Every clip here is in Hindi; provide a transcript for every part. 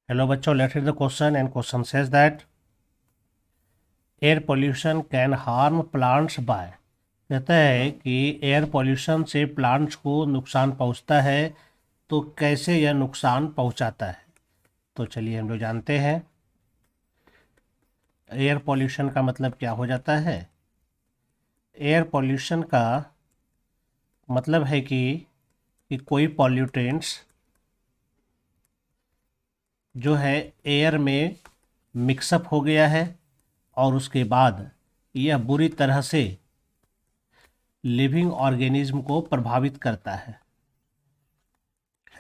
हेलो बच्चों, let's read the question and question says that air pollution can harm plants by. कहता है कि एयर पोल्यूशन से प्लांट्स को नुकसान पहुंचता है, तो कैसे यह नुकसान पहुंचाता है। तो चलिए हम लोग जानते हैं एयर पोल्यूशन का मतलब क्या हो जाता है। एयर पोल्यूशन का मतलब है कि कोई पॉल्यूटेंट्स जो है एयर में मिक्सअप हो गया है और उसके बाद यह बुरी तरह से लिविंग ऑर्गेनिज्म को प्रभावित करता है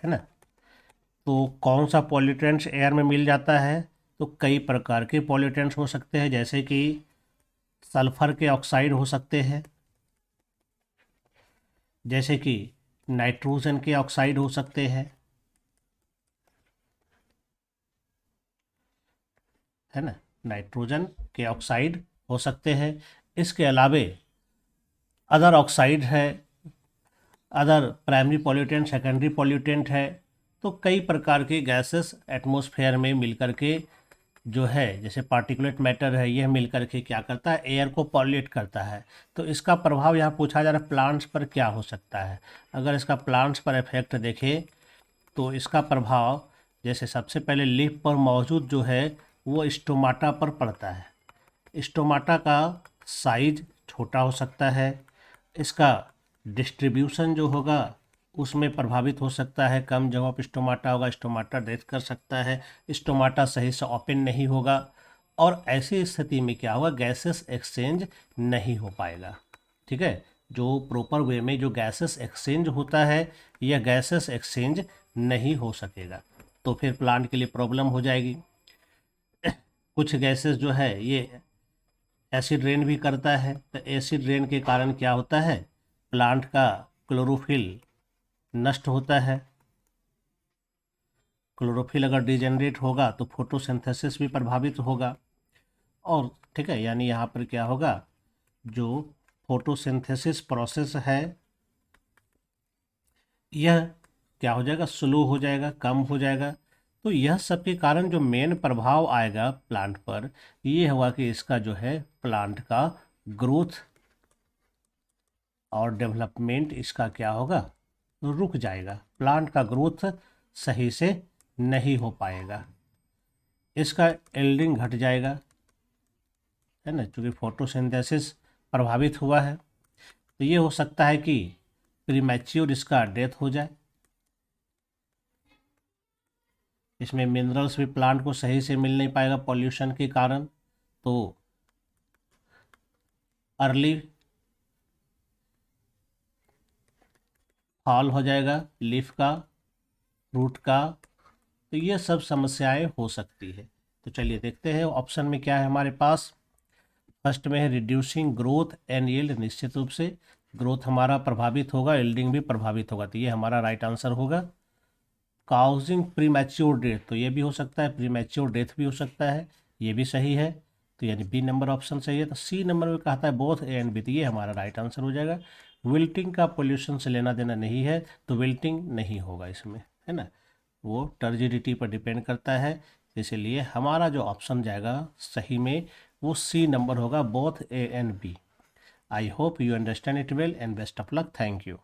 ना। तो कौन सा पॉल्यूटेंट्स एयर में मिल जाता है, तो कई प्रकार के पॉल्यूटेंट्स हो सकते हैं, जैसे कि सल्फर के ऑक्साइड हो सकते हैं, जैसे कि नाइट्रोजन के ऑक्साइड हो सकते हैं, है ना। नाइट्रोजन के ऑक्साइड हो सकते हैं। इसके अलावे अदर ऑक्साइड है, other primary pollutant, secondary pollutant है। तो कई प्रकार के गैसेस एटमॉस्फेयर में मिलकर के जो है, जैसे पार्टिकुलेट मैटर है, यह मिलकर के क्या करता है, एयर को पॉल्यूट करता है। तो इसका प्रभाव यहाँ पूछा जा रहा है प्लांट्स पर क्या हो सकता है। अगर इसका प्लांट्स पर इफेक्ट देखें तो इसका प्रभाव जैसे सबसे पहले लीफ पर मौजूद जो है वो स्टोमाटा पर पड़ता है। स्टोमाटा का साइज छोटा हो सकता है, इसका डिस्ट्रीब्यूशन जो होगा उसमें प्रभावित हो सकता है। कम जगह पर स्टोमाटा होगा, स्टोमाटा डेथ कर सकता है, स्टोमाटा सही से ओपन नहीं होगा, और ऐसी स्थिति में क्या होगा, गैसेस एक्सचेंज नहीं हो पाएगा। ठीक है, जो प्रॉपर वे में जो गैसेस एक्सचेंज होता है, यह गैसेस एक्सचेंज नहीं हो सकेगा, तो फिर प्लांट के लिए प्रॉब्लम हो जाएगी। कुछ गैसेस जो है ये एसिड रेन भी करता है, तो एसिड रेन के कारण क्या होता है, प्लांट का क्लोरोफिल नष्ट होता है। क्लोरोफिल अगर डिजेनरेट होगा तो फोटोसिंथेसिस भी प्रभावित होगा। और ठीक है, यानी यहाँ पर क्या होगा, जो फोटोसिंथेसिस प्रोसेस है यह क्या हो जाएगा, स्लो हो जाएगा, कम हो जाएगा। तो यह सब के कारण जो मेन प्रभाव आएगा प्लांट पर, ये होगा कि इसका जो है प्लांट का ग्रोथ और डेवलपमेंट इसका क्या होगा, रुक जाएगा। प्लांट का ग्रोथ सही से नहीं हो पाएगा, इसका एल्डिंग घट जाएगा, है ना, क्योंकि फोटोसिंथेसिस प्रभावित हुआ है। तो ये हो सकता है कि प्रीमैच्योर इसका डेथ हो जाए, इसमें मिनरल्स भी प्लांट को सही से मिल नहीं पाएगा पॉल्यूशन के कारण। तो अर्ली फॉल हो जाएगा लीफ का, रूट का। तो ये सब समस्याएं हो सकती है। तो चलिए देखते हैं ऑप्शन में क्या है हमारे पास। फर्स्ट में है रिड्यूसिंग ग्रोथ एंड यील्ड। निश्चित रूप से ग्रोथ हमारा प्रभावित होगा, यील्डिंग भी प्रभावित होगा, तो ये हमारा राइट आंसर होगा। काउजिंग प्रीमैच्योर डेथ, तो ये भी हो सकता है, प्रीमैच्योर डेथ भी हो सकता है, ये भी सही है। तो यानी बी नंबर ऑप्शन सही है। तो सी नंबर में कहता है बोथ ए एंड बी, तो ये हमारा राइट आंसर हो जाएगा। विल्टिंग का पोल्यूशन से लेना देना नहीं है, तो विल्टिंग नहीं होगा इसमें, है ना, वो टर्जिडिटी पर डिपेंड करता है। इसलिए हमारा जो ऑप्शन जाएगा सही में वो सी नंबर होगा, both A and B. I hope you understand it well and best of luck. Thank you.